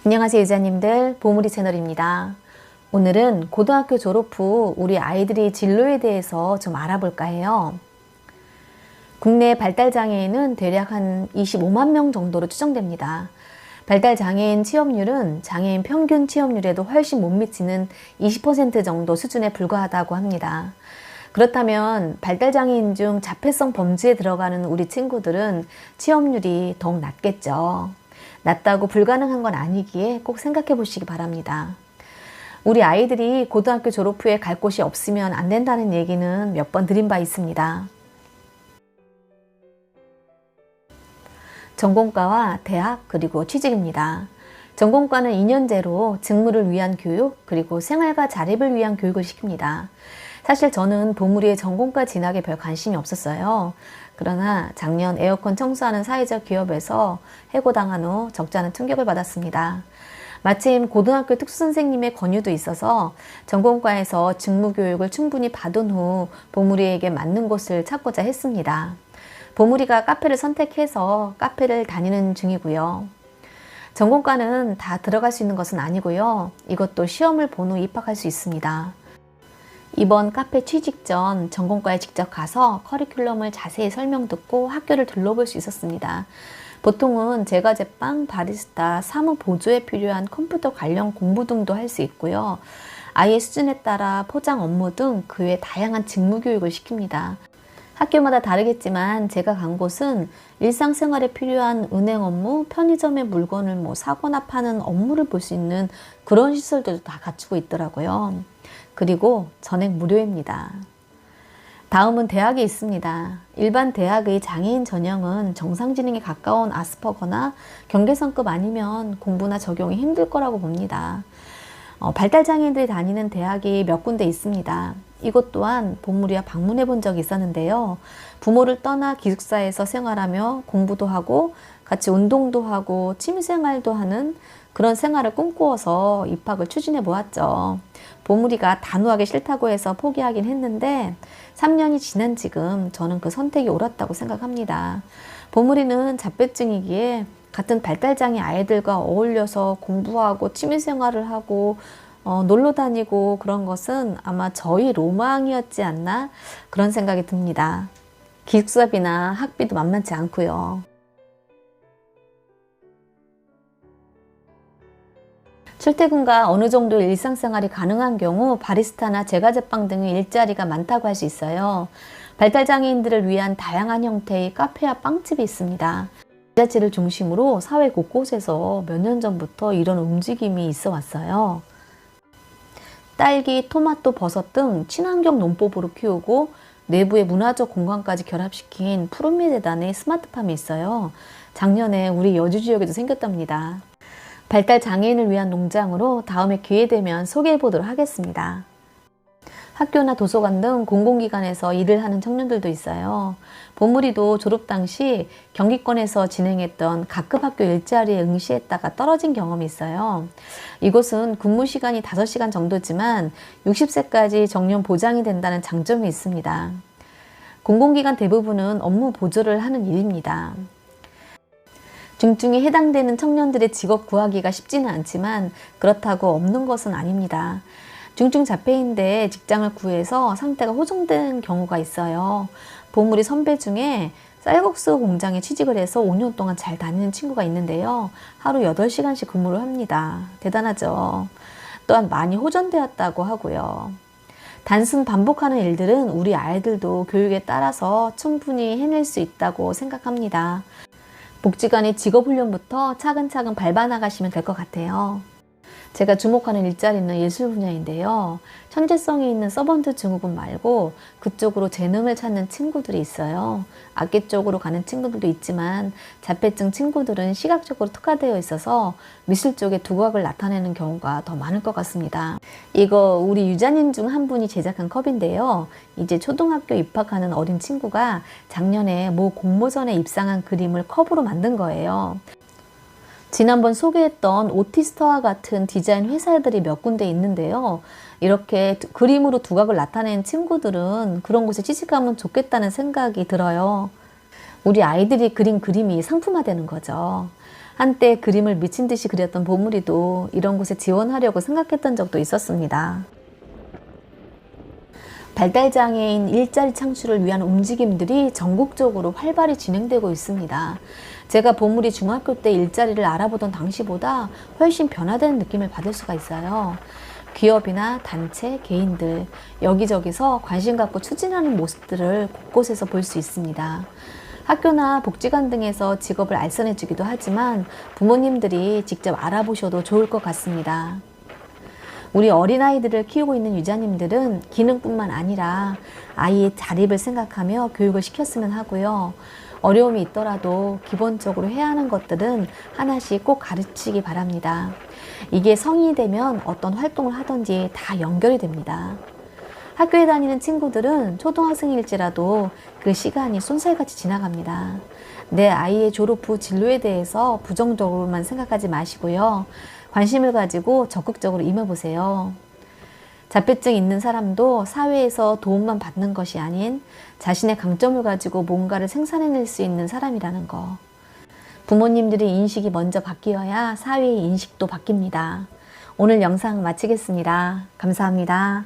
안녕하세요 유자님들, 보물이 채널입니다. 오늘은 고등학교 졸업 후 우리 아이들이 진로에 대해서 좀 알아볼까 해요. 국내 발달장애인은 대략 한 25만 명 정도로 추정됩니다. 발달장애인 취업률은 장애인 평균 취업률에도 훨씬 못 미치는 20% 정도 수준에 불과하다고 합니다. 그렇다면 발달장애인 중 자폐성 범주에 들어가는 우리 친구들은 취업률이 더욱 낮겠죠. 낮다고 불가능한 건 아니기에 꼭 생각해 보시기 바랍니다. 우리 아이들이 고등학교 졸업 후에 갈 곳이 없으면 안 된다는 얘기는 몇 번 드린 바 있습니다. 전공과와 대학 그리고 취직입니다. 전공과는 2년제로 직무를 위한 교육 그리고 생활과 자립을 위한 교육을 시킵니다. 사실 저는 보물이의 전공과 진학에 별 관심이 없었어요. 그러나 작년 에어컨 청소하는 사회적 기업에서 해고당한 후 적지 않은 충격을 받았습니다. 마침 고등학교 특수선생님의 권유도 있어서 전공과에서 직무교육을 충분히 받은 후 보물이에게 맞는 곳을 찾고자 했습니다. 보물이가 카페를 선택해서 카페를 다니는 중이고요. 전공과는 다 들어갈 수 있는 것은 아니고요. 이것도 시험을 본 후 입학할 수 있습니다. 이번 카페 취직 전 전공과에 직접 가서 커리큘럼을 자세히 설명 듣고 학교를 둘러볼 수 있었습니다. 보통은 제과제빵, 바리스타, 사무 보조에 필요한 컴퓨터 관련 공부 등도 할 수 있고요. 아이의 수준에 따라 포장 업무 등 그 외 다양한 직무 교육을 시킵니다. 학교마다 다르겠지만 제가 간 곳은 일상생활에 필요한 은행 업무, 편의점의 물건을 사거나 파는 업무를 볼 수 있는 그런 시설들도 다 갖추고 있더라고요. 그리고 전액 무료입니다. 다음은 대학이 있습니다. 일반 대학의 장애인 전형은 정상지능에 가까운 아스퍼거나 경계선급 아니면 공부나 적용이 힘들 거라고 봅니다. 발달장애인들이 다니는 대학이 몇 군데 있습니다. 이곳 또한 보물이와 방문해 본 적이 있었는데요. 부모를 떠나 기숙사에서 생활하며 공부도 하고 같이 운동도 하고 취미생활도 하는 그런 생활을 꿈꾸어서 입학을 추진해 보았죠. 보물이가 단호하게 싫다고 해서 포기하긴 했는데 3년이 지난 지금 저는 그 선택이 옳았다고 생각합니다. 보물이는 자폐증이기에 같은 발달장애 아이들과 어울려서 공부하고 취미생활을 하고 놀러 다니고 그런 것은 아마 저희 로망이었지 않나 그런 생각이 듭니다. 기숙사비나 학비도 만만치 않고요. 출퇴근과 어느 정도 일상생활이 가능한 경우 바리스타나 제과제빵 등의 일자리가 많다고 할 수 있어요. 발달장애인들을 위한 다양한 형태의 카페와 빵집이 있습니다. 지자체를 중심으로 사회 곳곳에서 몇 년 전부터 이런 움직임이 있어 왔어요. 딸기, 토마토, 버섯 등 친환경 농법으로 키우고 내부의 문화적 공간까지 결합시킨 푸르미 재단의 스마트팜이 있어요. 작년에 우리 여주 지역에도 생겼답니다. 발달 장애인을 위한 농장으로 다음에 기회 되면 소개해 보도록 하겠습니다. 학교나 도서관 등 공공기관에서 일을 하는 청년들도 있어요. 보물이도 졸업 당시 경기권에서 진행했던 각급 학교 일자리에 응시했다가 떨어진 경험이 있어요. 이곳은 근무 시간이 5시간 정도지만 60세까지 정년 보장이 된다는 장점이 있습니다. 공공기관 대부분은 업무 보조를 하는 일입니다. 중증에 해당되는 청년들의 직업 구하기가 쉽지는 않지만 그렇다고 없는 것은 아닙니다. 중증 자폐인데 직장을 구해서 상태가 호전된 경우가 있어요. 보물이 선배 중에 쌀국수 공장에 취직을 해서 5년 동안 잘 다니는 친구가 있는데요. 하루 8시간씩 근무를 합니다. 대단하죠. 또한 많이 호전되었다고 하고요. 단순 반복하는 일들은 우리 아이들도 교육에 따라서 충분히 해낼 수 있다고 생각합니다. 복지관의 직업훈련부터 차근차근 밟아나가시면 될 것 같아요. 제가 주목하는 일자리는 예술 분야인데요. 천재성이 있는 서번트 증후군 말고 그쪽으로 재능을 찾는 친구들이 있어요. 악기 쪽으로 가는 친구들도 있지만 자폐증 친구들은 시각적으로 특화되어 있어서 미술 쪽에 두각을 나타내는 경우가 더 많을 것 같습니다. 이거 우리 유자님 중 한 분이 제작한 컵인데요. 이제 초등학교 입학하는 어린 친구가 작년에 모 공모전에 입상한 그림을 컵으로 만든 거예요. 지난번 소개했던 오티스터와 같은 디자인 회사들이 몇 군데 있는데요. 이렇게 그림으로 두각을 나타낸 친구들은 그런 곳에 취직하면 좋겠다는 생각이 들어요. 우리 아이들이 그린 그림이 상품화되는 거죠. 한때 그림을 미친 듯이 그렸던 보물이도 이런 곳에 지원하려고 생각했던 적도 있었습니다. 발달장애인 일자리 창출을 위한 움직임들이 전국적으로 활발히 진행되고 있습니다. 제가 보물이 중학교 때 일자리를 알아보던 당시보다 훨씬 변화된 느낌을 받을 수가 있어요. 기업이나 단체, 개인들 여기저기서 관심 갖고 추진하는 모습들을 곳곳에서 볼 수 있습니다. 학교나 복지관 등에서 직업을 알선해 주기도 하지만 부모님들이 직접 알아보셔도 좋을 것 같습니다. 우리 어린아이들을 키우고 있는 유자님들은 기능뿐만 아니라 아이의 자립을 생각하며 교육을 시켰으면 하고요. 어려움이 있더라도 기본적으로 해야 하는 것들은 하나씩 꼭 가르치기 바랍니다. 이게 성인이 되면 어떤 활동을 하든지 다 연결이 됩니다. 학교에 다니는 친구들은 초등학생일지라도 그 시간이 쏜살같이 지나갑니다. 내 아이의 졸업 후 진로에 대해서 부정적으로만 생각하지 마시고요. 관심을 가지고 적극적으로 임해보세요. 자폐증 있는 사람도 사회에서 도움만 받는 것이 아닌 자신의 강점을 가지고 뭔가를 생산해낼 수 있는 사람이라는 거. 부모님들의 인식이 먼저 바뀌어야 사회의 인식도 바뀝니다. 오늘 영상 마치겠습니다. 감사합니다.